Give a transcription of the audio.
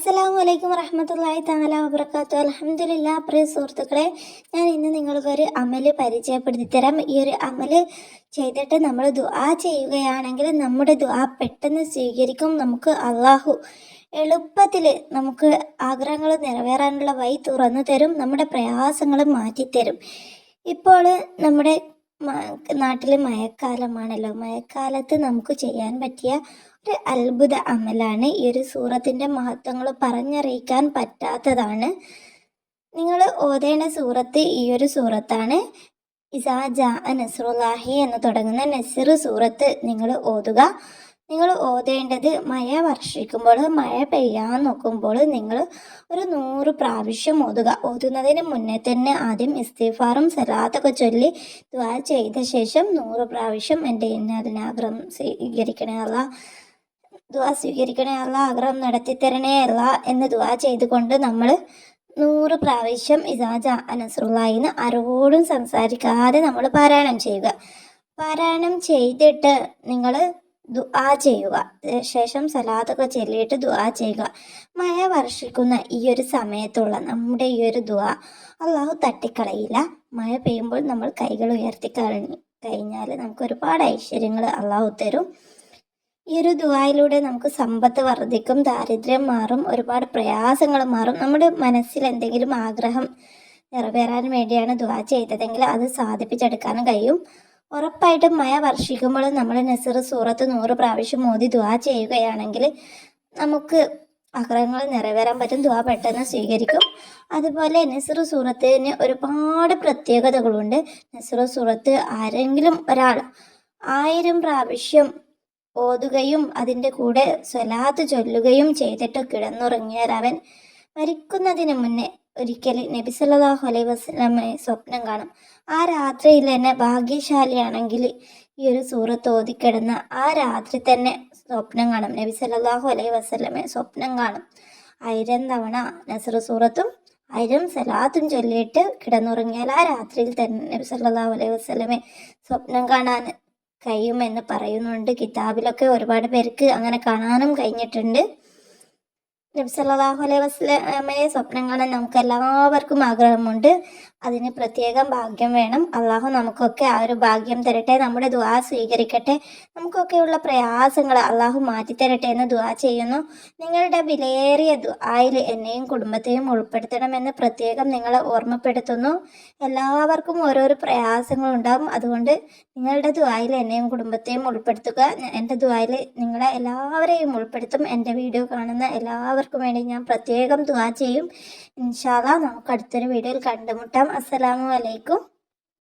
അസ്സലാമു അലൈക്കും വറഹ്മത്തുള്ളാഹി തആല വബറകാതുഹു. അൽഹംദുലില്ലാ. പ്രിയ സുഹൃത്തുക്കളെ, ഞാൻ ഇന്ന് നിങ്ങൾക്കൊരു അമല് പരിചയപ്പെടുത്തി തരാം. ഈ ഒരു അമല് ചെയ്തിട്ട് നമ്മൾ ദുആ ചെയ്യുകയാണെങ്കിൽ നമ്മുടെ ദുആ പെട്ടെന്ന് സ്വീകരിക്കും. നമുക്ക് അള്ളാഹു എളുപ്പത്തിൽ നമുക്ക് ആഗ്രഹങ്ങൾ നിറവേറാനുള്ള വഴി തുറന്നു തരും. നമ്മുടെ പ്രയാസങ്ങൾ മാറ്റിത്തരും. ഇപ്പോൾ നമ്മുടെ നാട്ടിൽ മഴക്കാലമാണല്ലോ. മഴക്കാലത്ത് നമുക്ക് ചെയ്യാൻ പറ്റിയ ഒരു അത്ഭുത അമലാണ്. ഈ ഒരു സൂറത്തിൻ്റെ മഹത്വങ്ങൾ പറഞ്ഞറിയിക്കാൻ പറ്റാത്തതാണ്. നിങ്ങൾ ഓതേണ്ട സൂറത്ത് ഈ ഒരു സൂറത്താണ്. ഇസാ ജാ നസ്റുല്ലാഹി എന്ന് തുടങ്ങുന്ന നസ്ർ സൂറത്ത് നിങ്ങൾ ഓതുക. നിങ്ങൾ ഓതേണ്ടത് മഴ വർഷിക്കുമ്പോൾ, മഴ പെയ്യാൻ നോക്കുമ്പോൾ നിങ്ങൾ ഒരു 100 പ്രാവശ്യം ഓതുക. ഓതുന്നതിന് മുന്നേ തന്നെ ആദ്യം ഇസ്തിഗ്ഫാറും സലാത്തൊക്കെ ചൊല്ലി ദുആ ചെയ്ത ശേഷം 100 പ്രാവശ്യം എൻ്റെ ആഗ്രഹം സ്വീകരിക്കണേ അല്ലാ, ദുആ സ്വീകരിക്കണേ അല്ലാ, ആഗ്രഹം നടത്തിത്തരണേ അല്ലാ എന്ന് ദുആ ചെയ്തുകൊണ്ട് നമ്മൾ 100 പ്രാവശ്യം ഇസാ ജാ നസ്റുല്ലാഹിന്ന് ആരോടും സംസാരിക്കാതെ നമ്മൾ പാരായണം ചെയ്യുക. പാരായണം ചെയ്തിട്ട് നിങ്ങൾ ദുആ ചെയ്യുക. ശേഷം സലാത്തൊക്കെ ചൊല്ലിയിട്ട് ദുആ ചെയ്യുക. മഴ വർഷിക്കുന്ന ഈ ഒരു സമയത്തുള്ള നമ്മുടെ ഈ ഒരു ദുആ അള്ളാഹു തട്ടിക്കളയില്ല. മഴ പെയ്യുമ്പോൾ നമ്മൾ കൈകൾ ഉയർത്തി കഴിഞ്ഞാൽ നമുക്ക് ഒരുപാട് ഐശ്വര്യങ്ങൾ അള്ളാഹു തരും. ഈ ഒരു ദുആയിലൂടെ നമുക്ക് സമ്പത്ത് വർദ്ധിക്കും, ദാരിദ്ര്യം മാറും, ഒരുപാട് പ്രയാസങ്ങൾ മാറും. നമ്മുടെ മനസ്സിൽ എന്തെങ്കിലും ആഗ്രഹം നിറവേറാൻ വേണ്ടിയാണ് ദുആ ചെയ്തതെങ്കിൽ അത് സാധിപ്പിച്ചെടുക്കാനും കഴിയും. ഉറപ്പായിട്ടും മഴ വർഷിക്കുമ്പോൾ നമ്മൾ നസ്ർ സൂറത്ത് 100 പ്രാവശ്യം ഓതി ദുആ ചെയ്യുകയാണെങ്കിൽ നമുക്ക് ആഗ്രഹങ്ങൾ നിറവേറാൻ പറ്റും. ദുആ പെട്ടെന്ന് സ്വീകരിക്കും. അതുപോലെ നസ്ർ സൂറത്തിന് ഒരുപാട് പ്രത്യേകതകളുണ്ട്. നസ്ർ സൂറത്ത് ആരെങ്കിലും ഒരാൾ 1000 പ്രാവശ്യം ഓതുകയും അതിൻ്റെ കൂടെ സ്വലാത്ത് ചൊല്ലുകയും ചെയ്തിട്ട് കിടന്നുറങ്ങിയാൽ അവൻ മരിക്കുന്നതിന് മുന്നേ ഒരിക്കൽ നബി സല്ലല്ലാഹു അലൈഹി വസല്ലമയെ സ്വപ്നം കാണും. ആ രാത്രിയിൽ തന്നെ ഭാഗ്യശാലിയാണെങ്കിൽ ഈ ഒരു സൂറത്ത് ഓതിക്കിടന്ന ആ രാത്രി തന്നെ സ്വപ്നം കാണും. നബി സല്ലല്ലാഹു അലൈഹി വസല്ലമയെ സ്വപ്നം കാണും. 1000 തവണ നസ്ർ സൂറത്തും 1000 സലാത്തും ചൊല്ലിയിട്ട് കിടന്നുറങ്ങിയാൽ ആ രാത്രിയിൽ തന്നെ നബി സല്ലല്ലാഹു അലൈഹി വസല്ലമയെ സ്വപ്നം കാണാൻ കഴിയുമെന്ന് പറയുന്നുണ്ട്. കിതാബിലൊക്കെ ഒരുപാട് പേർക്ക് അങ്ങനെ കാണാനും കഴിഞ്ഞിട്ടുണ്ട്. നബി സല്ലല്ലാഹു അലൈഹി വസല്ലമയെ സ്വപ്നം കാണാൻ നമുക്ക് എല്ലാവർക്കും ആഗ്രഹമുണ്ട്. അതിന് പ്രത്യേകം ഭാഗ്യം വേണം. അള്ളാഹു നമുക്കൊക്കെ ആ ഒരു ഭാഗ്യം തരട്ടെ. നമ്മുടെ ദുആ സ്വീകരിക്കട്ടെ. നമുക്കൊക്കെയുള്ള പ്രയാസങ്ങൾ അള്ളാഹു മാറ്റിത്തരട്ടെ എന്ന് ദുആ ചെയ്യുന്നു. നിങ്ങളുടെ വിലയേറിയ ദുആയിൽ എന്നെയും കുടുംബത്തെയും ഉൾപ്പെടുത്തണമെന്ന് പ്രത്യേകം നിങ്ങളെ ഓർമ്മപ്പെടുത്തുന്നു. എല്ലാവർക്കും ഓരോരോ പ്രയാസങ്ങളുണ്ടാകും. അതുകൊണ്ട് നിങ്ങളുടെ ദുആയിൽ എന്നെയും കുടുംബത്തെയും ഉൾപ്പെടുത്തുക. എൻ്റെ ദുആയിൽ നിങ്ങളെ എല്ലാവരെയും ഉൾപ്പെടുത്തും. എൻ്റെ വീഡിയോ കാണുന്ന എല്ലാവർക്കും വേണ്ടി ഞാൻ പ്രത്യേകം ദുആ ചെയ്യും. ഇൻഷാ അല്ലാഹ് നമുക്ക് അടുത്തൊരു വീഡിയോയിൽ കണ്ടുമുട്ടാം. അസ്സലാമു അലൈക്കും.